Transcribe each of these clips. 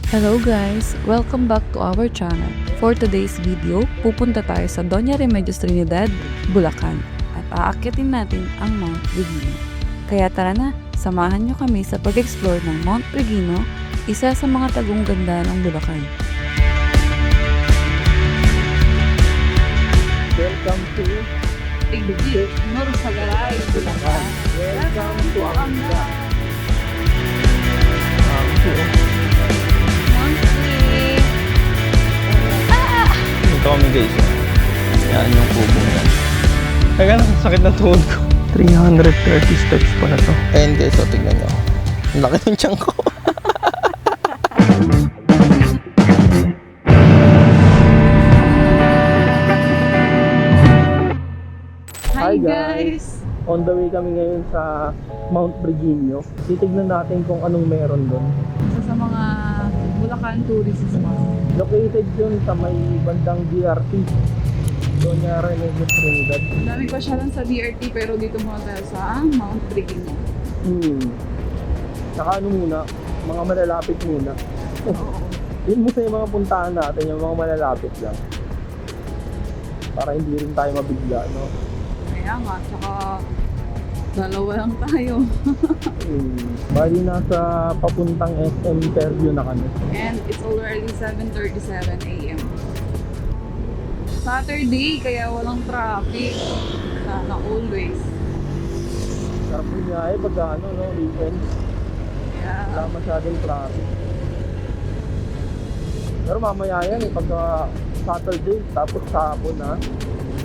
Hello guys! Welcome back to our channel. For today's video, pupunta tayo sa Doña Remedios Trinidad, Bulacan at aakyatin natin ang Mount Regino. Kaya tara na, samahan nyo kami sa pag-explore ng Mount Regino, isa sa mga tagong ganda ng Bulacan. Welcome to Tigdig, Norsagaray, Bulacan. Welcome to Anga. Ito kami guys. Yan yung kubo yan. Teka lang, sakit na tuhod ko. 330 steps pa na to. Ayan guys, so tignan nyo. Ang laki ng tiyan ko. Hi guys! On the way kami ngayon sa Mount Regino. Titignan natin kung anong meron doon. Isa sa mga Bulacan tourist spot. Located yun sa may bandang DRT. Doña Remedios Trinidad. Dami pa siya lang sa DRT pero dito muna tayo sa Mount Regino. Saka ano muna, mga malalapit muna. Yun muna yung mga puntahan natin, yung mga malalapit lang. Para hindi rin tayo mabigla, no? Kaya nga, tsaka dalawa lang tayo. Bali nasa papuntang SM Fairview na kami. And it's already 7:37 a.m. Saturday, kaya walang traffic. Sana always. Sarap din niya eh, pagka ano, no, weekend. Wala Yeah. masyadong traffic. Pero mamaya yan eh, pagka Saturday, tapos hapon na.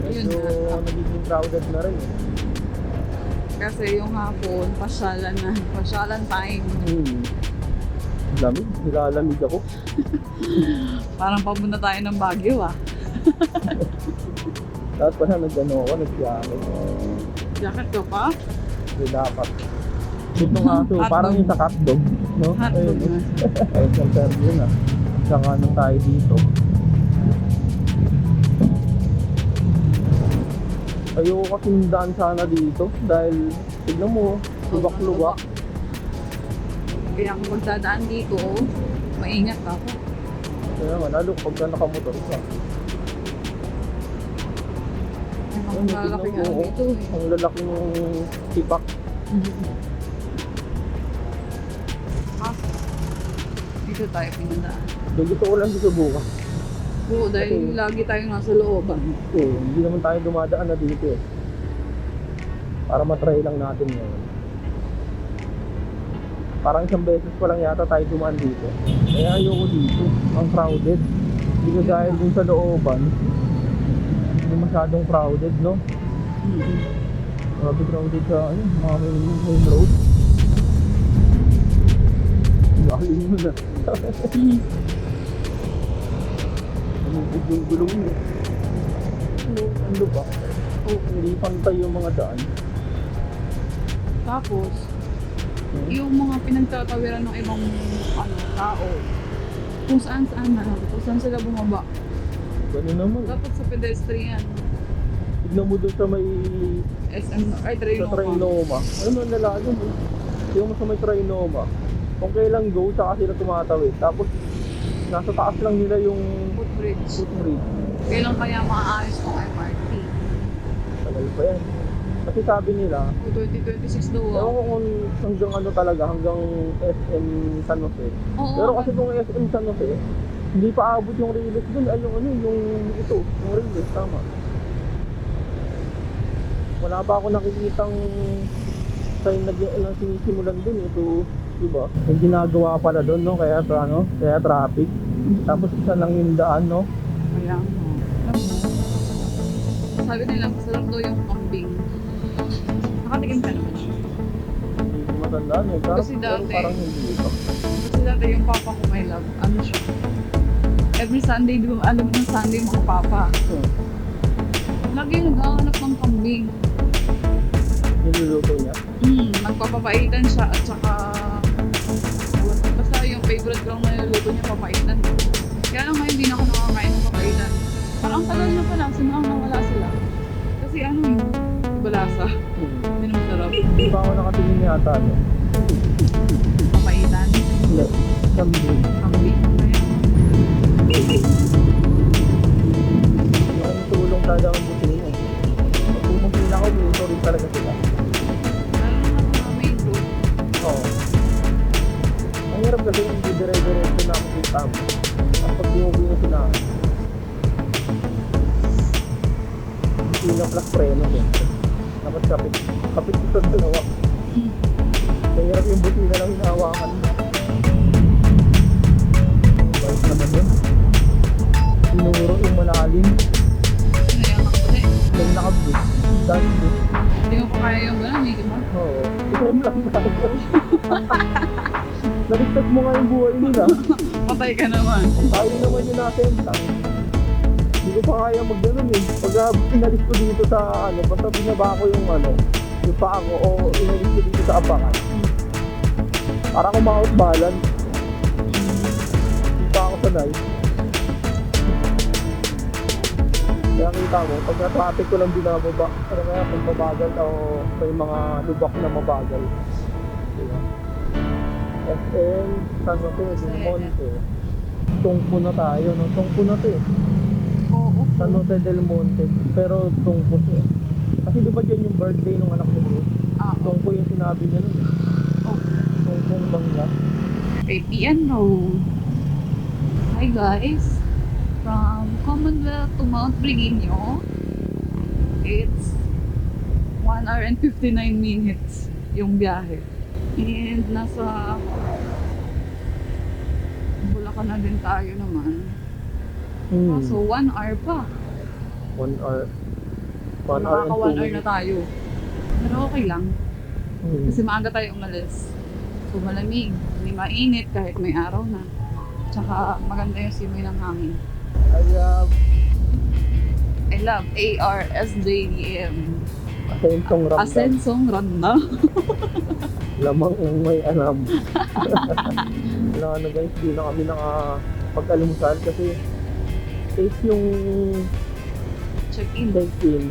Medyo Yun nagiging crowded na rin. Kasi yung hapon, pasyalan na. Pasyalan time. Lamig, nilalamig ako. Parang papunta tayo ng Baguio ah. Tapos pala nag-ano ako, nag-jacket. Jacket ka pa? Hindi dapat. Ito nga ito, Hotdog. parang yung sa hotdog. No? Hotdog na. Ayun, yung Fairview na. Saka ano tayo dito. Ayoko kasing daan sana dito dahil tignan mo, lubak-lubak. Kaya kung magdadaan dito, maingat ako. Kaya nga, lalo pagka nakamotor ka. Ang lalaki tignan ano mo, dito eh. ang lalaki ng tipak. Dito tayo pinadaan. Gusto ko lang dito bukas. Oo, dahil lagi tayo nasa looban. Oo, hindi naman tayo dumadaan na dito eh. Para matry lang natin ngayon. Parang isang beses pa lang yata tayo dumaan dito. Kaya ayoko dito. Ang crowded. Hindi ka dahil dun sa looban. Hindi masyadong crowded, no? Grabe crowded sa ano, mga main road. Galing mo na. Yung gulong mo. Ano ba? Oh, hindi pantay yung mga daan. Tapos, yung mga pinagtatawiran ng ibang tao, kung saan sila bumaba. Ganun naman. Dapat sa pedestrian, Tignan mo doon sa may SM, ay sa Trinoma. Trinoma. Ano nila yun eh. Yung sa may Trinoma. Kung kailang go, saka sila tumatawid. Tapos, nasa taas lang nila yung Footbridge. footbridge. Kailan kaya maaayos ng MRT? Tagal pa yan. Kasi sabi nila, O 2026 daw. ewan ko kung hanggang ano talaga, hanggang SM San Jose. Oo. Pero kasi kung SM San Jose, hindi pa abot yung release dun. Ay, yung ano, yung ito, yung release, tama. Wala pa ako nakikitang sign na sinisimulan dun. Ito, diba? Yung ginagawa pala dun, no? Kaya ano, kaya traffic. Tapos isa lang yung daan, no? Kaya mo. Sabi nila, masarap daw yung kambing. Nakatikim ka naman. Hindi ko matandaan eh. Kasi Pero dati- parang hindi ito. Kasi dati yung papa ko may love, ano siya. Every Sunday, di ba, alam mo ng Sunday mga papa. Lagi naghahanap ng kambing. Niluluto niya. Nagpapapaitan siya at saka basta yung favorite ko lang na niluluto niya, papaitan. Kaya lang ngayon, hindi na ako nakakain ng papaitan. Parang tagal na pala, sinang nawala sila. Kasi ano yun, balasa. Hindi na masarap. Hindi pa ako nakatingin yata, no? Papaitan, Hindi. Kambing. kambing. diretso namin yung tama. Tapos pag umuwi na sila, busina plus preno din. Dapat kapit ito dalawa. Mahirap yung busina lang hinahawakan. Balik naman yun. Sinuro yung malalim. Yung nakabus. Dahil bus. Hindi mo pa kaya yung gano'n, hindi mo. Oo. Item lang tayo. Naligtas mo nga yung buhay nila. Patay ka naman. Tayo naman yung nasa hindi ko pa kaya mag-ganon eh. Pag inalis ko dito sa basta binaba ko yung yung paa ko o inalis ko dito sa apakan. Para akong ma-out balance. Hindi pa ako sanay. Kaya kita mo, pag na-traffic ko lang binababa. Pero kaya pag mabagal o may mga lubak na mabagal. Diba? SM, San Jose, Del Monte. Tungpo na tayo, no? Tungpo na to eh. Oo. San Jose del Monte. Pero tungpo siya. Kasi di ba dyan yung birthday ng anak ni Bruce? Ah, Tungpo yung sinabi niya nun. oh. Tungpong bangla. Fabian Road. Hi guys. From Commonwealth to Mount Brigino, it's 1 hour and 59 minutes yung biyahe. And nasa Bulacan na din tayo naman. So 1 hour pa. 1 hour. 1 hour and Nakaka 1 2 hour na minutes. tayo. Pero okay lang. Hmm. Kasi maaga tayo umalis. So malamig, hindi mainit kahit may araw na. Tsaka maganda yung simoy ng hangin. I love ARSJDM. Asensong ramdam. Asensong Randa. Lamang ang may alam. Wala guys, di na kami nakapag-alimusal kasi 8 yung Check-in. check-in.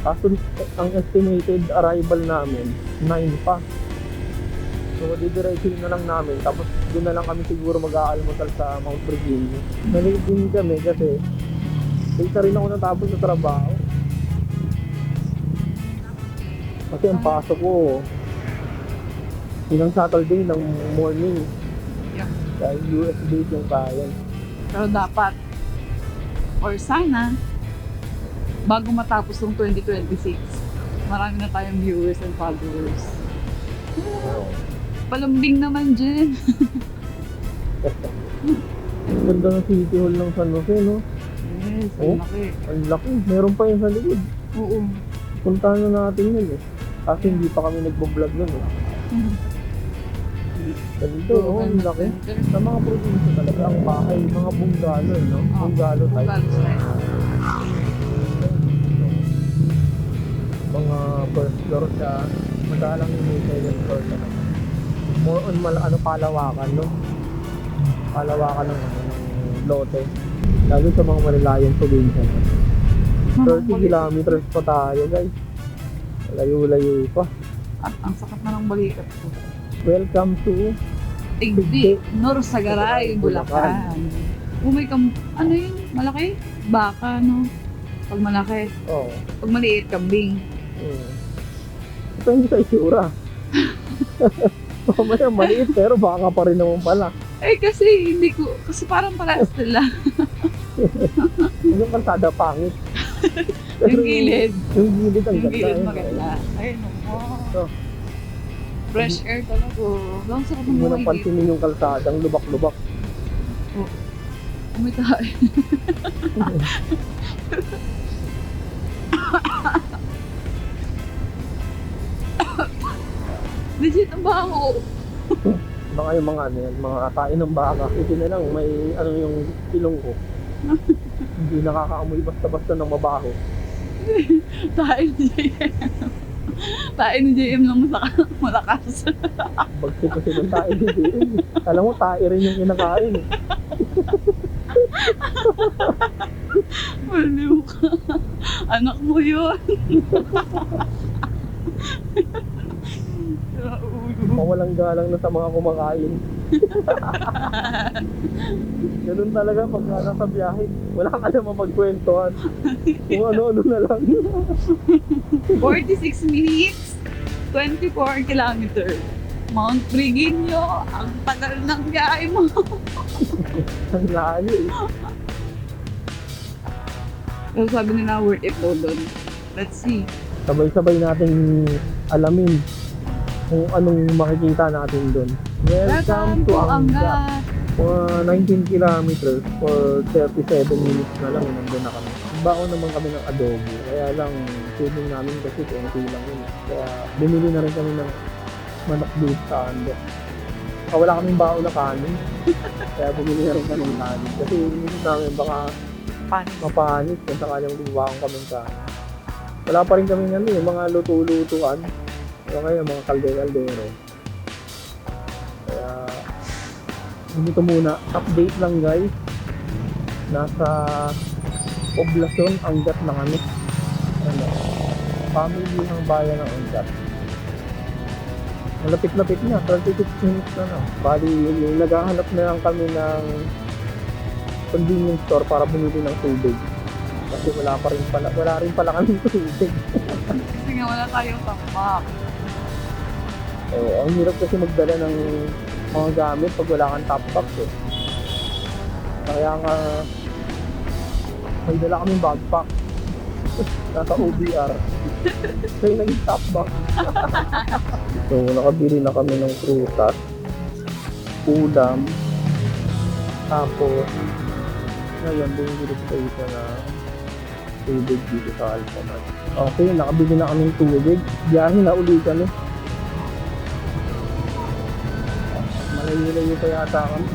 Kaso ang estimated arrival namin, 9 pa. So, didiretsuhin na lang namin. Tapos, doon na lang kami siguro mag-aalmusal sa Mount Virginia. Nalilid din kami kasi isa rin ako natapos sa trabaho. Kasi ang pasok ko, yun ang Saturday ng morning. Yeah. Dahil US base yung kaya. Pero dapat, or sana, bago matapos ng 2026, marami na tayong viewers and followers. Palambing naman dyan. Ganda ng City Hall ng San Jose, no? Yes, Oh? ang laki. Ang laki. Meron pa yun sa likod. Oo. Puntahan na natin yun eh. Kasi hindi pa kami nagbo-vlog nun eh. Ganito, oh, ang laki. Sa mga probinsya talaga, ang bahay, mga bungalo, no? Bungalo type. Bungalo style. Mga first floor siya, madalang yung may second floor talaga. More on palawakan, no? Palawakan ng lote. Lalo sa mga malalayong probinsya. 30 kilometers pa tayo, guys. Layo-layo pa. At ang sakit na ng balikat ko. Welcome to Tigbi, Norsagaray, Bulacan. May ano yun? Malaki? Baka, no? Pag malaki. Oh. Pag maliit, kambing. Ito hindi sa itsura. Mamaya maliit pero baka pa rin naman pala. Eh kasi hindi ko, kasi parang parehas sila. Yung kalsada pangit. Yung gilid. Yung gilid ang Yung ganda. gilid eh. maganda. Ayun mo. So, Fresh air talaga. Lang sarap ng hindi mo buhay nang dito. pansinin yung kalsadang lubak-lubak. Umitay. Legit ang baho. Baka yung mga mga tain ng baka. Ito na lang, may yung ilong ko. Hindi nakakaamoy basta-basta ng mabaho. Tayo ni JM. Tayo ni JM lang malakas. Bagsi kasi ng tain hindi. Alam mo, tae rin yung kinakain. Maliw ka. Anak mo yun. Mawalang galang na sa mga kumakain. Ganun talaga pag nasa biyahe. Wala ka naman magkwentuhan. Kung ano-ano na lang. 46 minutes, 24 kilometers. Mount Brigino, ang tagal ng biyahe mo. Ang layo eh. Pero sabi nila worth it daw doon. Let's see. Sabay-sabay nating alamin kung anong makikita natin doon. Welcome to Angat. For 19 kilometers for 37 minutes na lang, nandun na kami. Baon naman kami ng adobo. Kaya lang, feeling namin kasi konti lang yun. Kaya bumili na rin kami ng manok beef sa Ando. Wala kaming baon na kanin. Kaya bumili na rin kami ng kanin. Kasi inisip namin baka mapanis kung sakalang bumibawang kami sa wala pa rin kami ng mga luto-lutuan. Kaya mga kaldero. Kaya dito muna, update lang guys. Nasa poblasyon Angat na kami. Ano, family ng bayan ng Angat. Malapit-lapit na, 36 minutes na. Bali, naghahanap na lang kami ng convenience store para bumili ng tubig. Kasi wala rin pala kami tubig. Kasi nga wala tayong tapak. Ang hirap kasi magdala ng mga gamit pag wala kang top box eh. Kaya nga may dala kaming backpack. Nasa OBR. Kaya naging top box. So nakabili na kami ng prutas, ulam, tapos ngayon bumili tayo na tubig dito sa Alphamart. Okay, nakabili na kaming tubig. Biyahe na uli kami. Malayo-layo pa yata kami.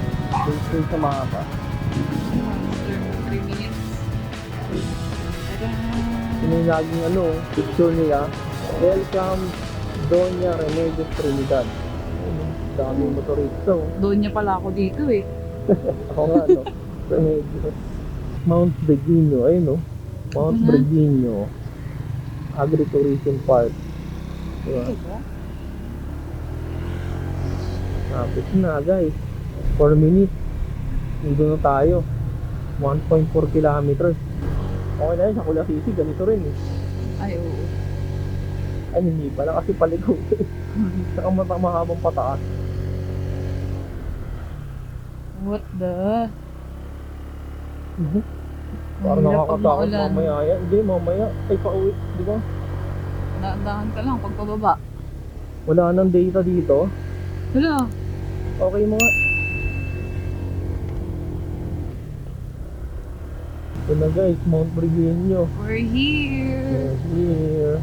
Based sa mapa. 3 minutes. Yun yung laging picture nila. Welcome, Doña Remedios Trinidad. Daming motorista. Doon niya pala ako dito eh. Ako nga, Remedios. Mount Brigino, ayun Mount Brigino. Agritourism Park. Diba? Tapos na guys. 4 minutes. Nandun na tayo. 1.4 kilometers. Okay na yun, sa Kulasisi, ganito rin eh. Ay, oo. Ay, hindi pala kasi palikot eh. Saka mahabang pataas. What the? Parang Ang hirap pag nakakatakot maulan. mamaya. Hindi, mamaya. Ay, pauwi. Di ba? Dahan ka lang pag pababa. Wala nang data dito. Hala. Okay mo nga. Ito na guys, Mount Brigino. We're here. Here.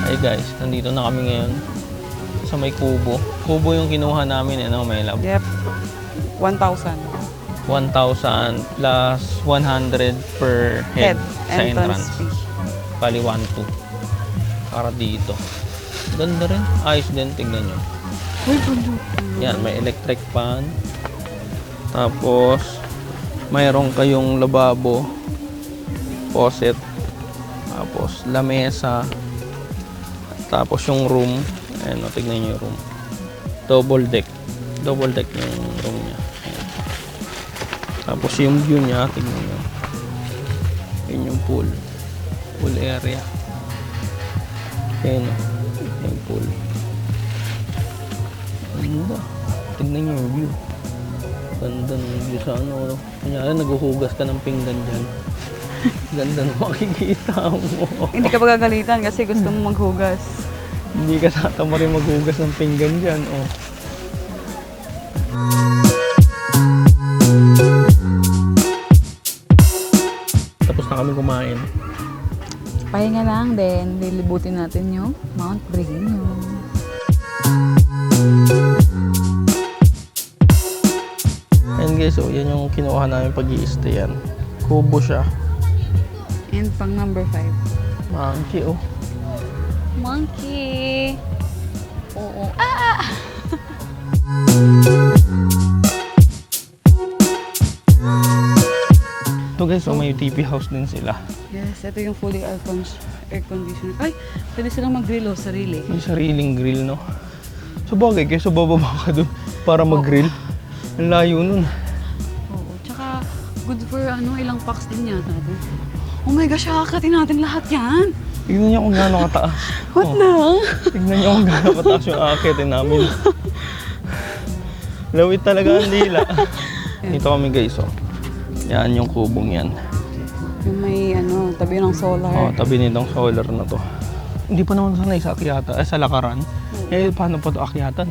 Hi guys, nandito na kami ngayon sa may kubo. Kubo yung kinuha namin, may lab. Yep. 1,000. 1,000 plus 100 per head sa entrance. fee. Bali 1,200. Para dito. Ganda rin. Ayos din, tignan nyo. Uy, pundo. Yan, may electric fan. Tapos, mayroon kayong lababo, faucet, tapos lamesa, tapos yung room. Ayan, tignan nyo yung room. Double deck. Double deck yung room niya. Ayan. Tapos yung view niya, tignan nyo. Ayan yung pool. Pool area. Ayan, yung pool. Ganda. Tignan nyo yung view. Ganda ng view sa Kunyari, naghuhugas ka ng pinggan dyan. Ganda na makikita mo. Hindi ka magagalitan kasi gusto mo maghugas. Hindi ka tatama rin maghugas ng pinggan dyan. Tapos na kami kumain. Pahinga lang din. Lilibutin natin yung Mount Brigino. And guys, so yan yung kinuha namin pag-i-stayan. Kubo siya. And pang number 5. Monkey, Monkey! Oo. Ito guys, so may TP house din sila. Yes, ito yung fully air conditioner. Ay, pwede silang mag-grill sarili. May sariling grill, no? So bagay, kaysa bababa ka dun para mag-grill. Ang layo nun. Oo. Tsaka, good for ilang packs din yata. Oh my gosh, akakatin natin lahat yan. Tignan niyo kung gaano kataas. What na? Tignan niyo kung gaano kataas yung aakitin namin. Lawit talaga ang dila. Dito kami guys, oh. Yan yung kubong yan. Yung may tabi ng solar. Oh, tabi nitong solar na to. Hindi pa naman sanay sa akyata, sa lakaran. Eh, paano pa to akyatan?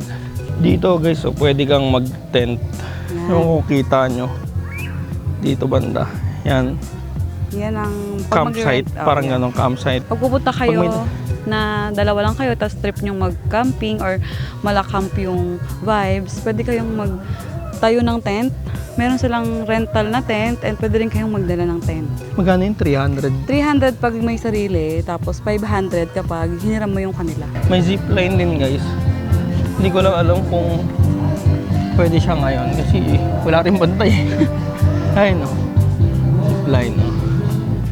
Dito guys, so pwede kang mag-tent. Yung kukita nyo. Dito banda. Yan. Yan ang Campsite. Parang ganong campsite. Pag pupunta kayo na dalawa lang kayo, tapos trip nyo mag-camping or malacamp yung vibes, pwede kayong magtayo ng tent. Meron silang rental na tent and pwede rin kayong magdala ng tent. Magkano yung 300? 300 pag may sarili, tapos 500 kapag hiniram mo yung kanila. May zipline din guys. Hindi ko lang alam kung pwede siya ngayon kasi wala rin bantay. Ay no. Zipline no.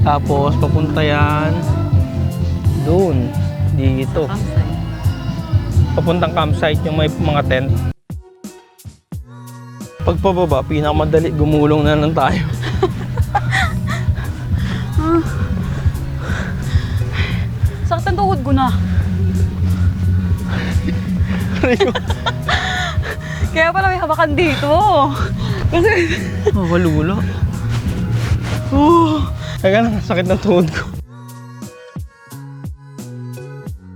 Tapos papunta yan doon. Dito. Campsite. Papuntang campsite yung may mga tent. Pagpababa, pinakamadali, gumulong na lang tayo. Sakit ang tuhod ko na. Kaya pala may hawakan dito. Kasi... Makalula. Kaya lang, sakit ng tuhod ko.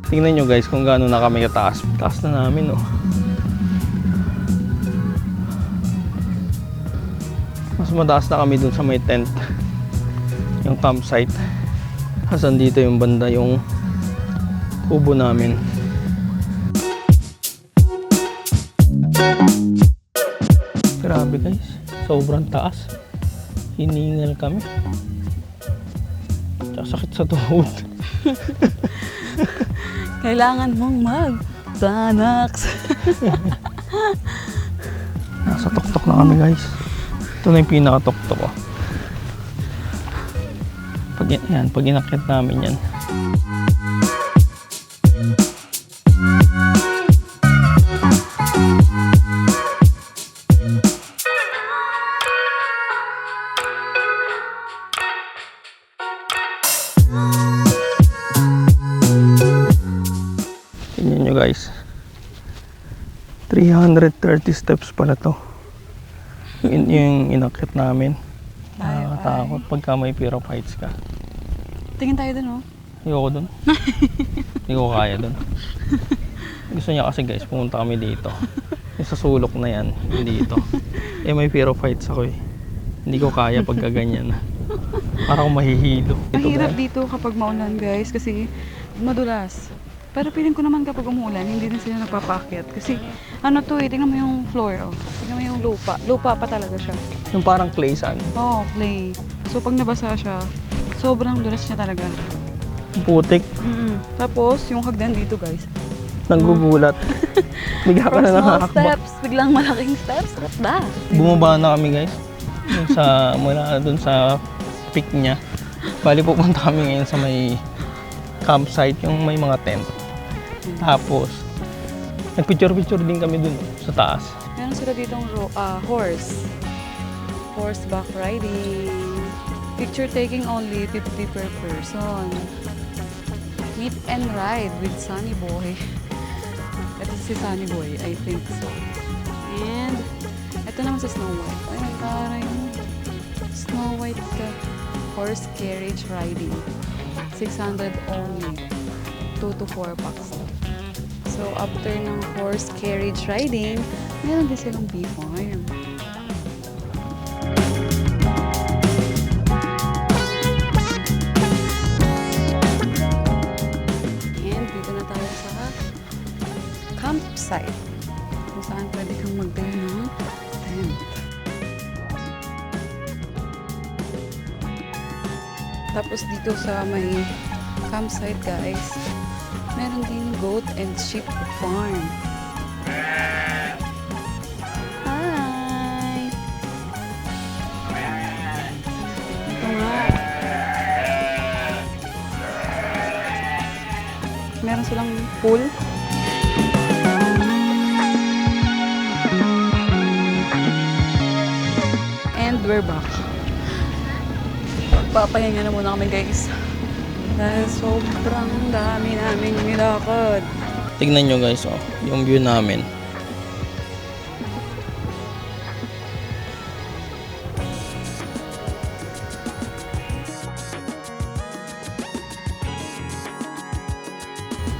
Tingnan nyo guys kung gaano na kami kataas. Taas na namin, oh. Mas mataas na kami dun sa may tent. Yung campsite. Hasan dito yung banda yung kubo namin. Grabe guys. Sobrang taas. Hiningal kami. Tsaka sakit sa tuhod. Kailangan mong mag-Xanax. Nasa tuktok na kami guys. Ito na yung pinaka-tuktok ko. Pag inakyat namin yan. Tingnan nyo guys. 330 steps pala to. Yung inakyat namin. Nakakatakot pagka may fear of heights ka. Tingin tayo dun, oh. Ayoko dun. Hindi ko kaya dun. Gusto niya kasi guys, pumunta kami dito. Yung sa sulok na yan, dito. Eh may fear of heights ako eh. Hindi ko kaya pagka ganyan. Parang mahihilo. Mahirap dito kapag maulan guys kasi madulas. Pero feeling ko naman kapag umuulan, hindi din sila nagpapaakyat. Kasi ano to eh, tingnan mo yung floor, oh. Tingnan mo yung lupa. Lupa pa talaga siya. Yung parang clay sand. Oo, clay. So pag nabasa siya, sobrang dulas niya talaga. Putik. Tapos yung hagdan dito guys. Nanggugulat. Bigla ka From na small nakakakba. steps, biglang malaking steps. What ba? Bumaba na kami guys. Mula dun sa peak niya. Bali pupunta kami ngayon sa may campsite, yung may mga tent. Tapos, nagpicture-picture din kami dun sa taas. Meron sila ditong horseback riding. Picture taking only 50 per person. Meet and ride with Sunny Boy. Ito si Sunny Boy, I think so. And ito naman si Snow White. Ay, taray mo. Snow White ka. Horse carriage riding. 600 only. 2 to 4 bucks. So, after ng horse carriage riding, meron din silang bee farm. And dito na tayo sa campsite. Kung saan pwede kang magdala ng tent. Tapos dito sa may campsite guys, meron din goat and sheep farm. Hi! Ito nga. Meron silang pool. And we're back. Magpapahinga na muna kami guys. Dahil sobrang dami namin nilakad. Tignan nyo guys, oh, yung view namin.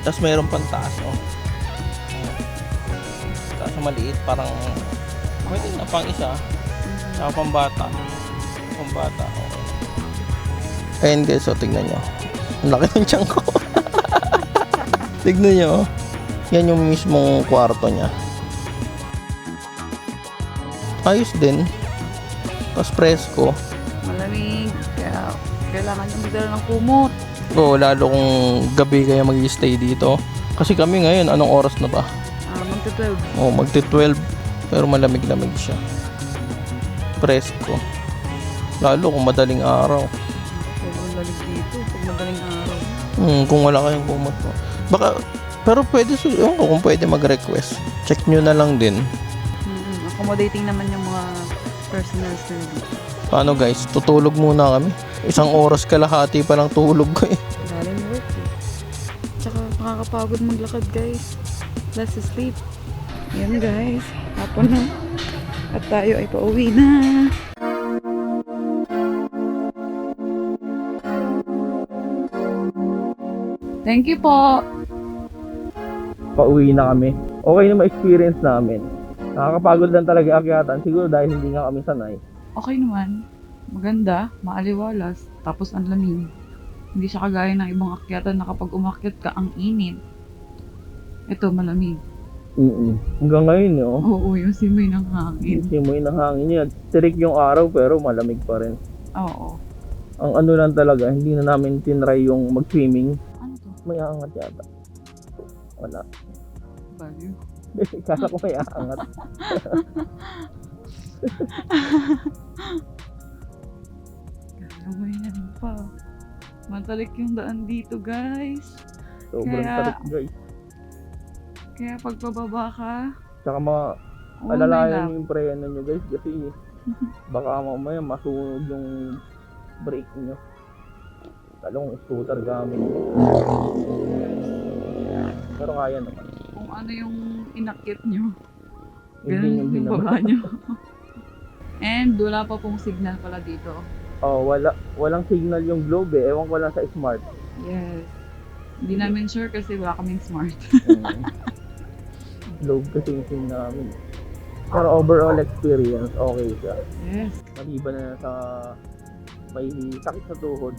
Tapos mayroon pang taas, oh. Taas na maliit, parang pwede na pang isa. Saka pang bata. Pang bata, oh. Ayan guys, oh, tignan nyo. Ang laki ng tiyan ko. Tignan nyo, oh. Yan yung mismong kwarto niya. Ayos din. Tapos presko. Malamig. Kaya kailangan yung magdala ng kumot. Oo, lalo kung gabi kayo mag-stay dito. Kasi kami ngayon, anong oras na ba? Magta-12. Oo, magti-12. Pero malamig-lamig siya. Presko. Lalo kung madaling araw. Sobrang lamig dito. Pag madaling araw. Kung wala kayong kumot mo. Baka, pero pwede, ewan ko kung pwede mag-request. Check nyo na lang din. Accommodating naman yung mga personals na dito. Paano guys, tutulog muna kami. 1 oras kalahati pa lang tulog ko eh. Galing work eh. Tsaka nakakapagod maglakad guys. Let's sleep. Yan guys. Hapon na. At tayo ay pauwi na. Thank you po. Pauwi na kami. Okay na ma-experience namin. Nakakapagod lang talaga akyatan. Siguro dahil hindi nga kami sanay. Okay naman. Maganda, maaliwalas, tapos ang lamig. Hindi siya kagaya ng ibang akyatan na kapag umakyat ka, ang init. Ito, malamig. Hanggang ngayon, oh. Oo, yung simoy ng hangin. Simoy ng hangin niya. Tirik yung araw pero malamig pa rin. Oo. Ang ano lang talaga, hindi na namin tinry yung mag-swimming. Ano to? May angat yata. Wala. Value. Kala ko may angat. Gamay na rin pa. Matalik yung daan dito, guys. Sobrang Kaya- tarik guys. Kaya pag pababa ka, Tsaka mga oh my alalayan love. yung preno nyo guys kasi baka mamaya masunog yung brake nyo. Talong scooter gamit. Pero kaya naman. Kung ano yung inakit nyo, Hindi ganun yung yung binaba. baba nyo. And wala pa pong signal pala dito. Oh, walang signal yung globe eh. Ewan ko lang sa smart. Yes. Hindi namin sure kasi wala kaming smart. Globe kasi yung sim namin. Pero overall experience, okay siya. Yes. Maliban na sa may sakit sa tuhod.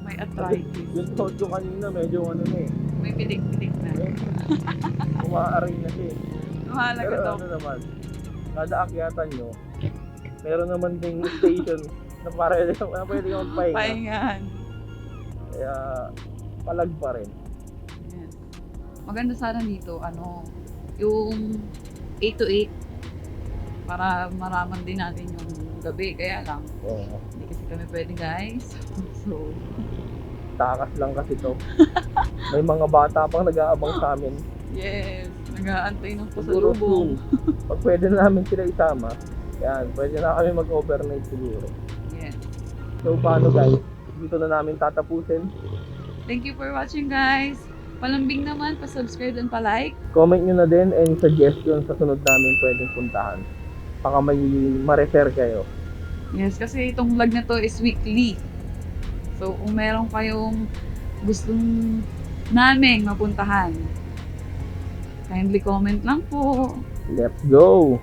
May arthritis. Yung tuhod ko kanina medyo ano na eh. May pilik-pilik na. Umaaray na siya eh. Mahalaga Pero to. ano naman, kada akyatan nyo, meron naman ding station na pwede kang magpahinga. Pahingahan. Kaya palag pa rin. Yes. Maganda sana dito, yung 8 to 8 para maraman din natin yung gabi. Kaya lang, Oo. hindi kasi kami pwede guys. So, Takas lang kasi to. May mga bata pang nag-aabang sa amin. yes. Nag-aantay ng Siguro pasalubong. soon. Pag pwede na namin sila isama, yan, pwede na kami mag-overnight siguro. Yes. So paano guys? Dito na namin tatapusin. Thank you for watching guys. Palambing naman, pa-subscribe and pa-like. Comment nyo na din and suggestion sa sunod namin pwedeng puntahan. Baka may ma-refer kayo. Yes, kasi itong vlog na to is weekly. So, kung meron kayong gustong naming mapuntahan, kindly comment lang po. Let's go!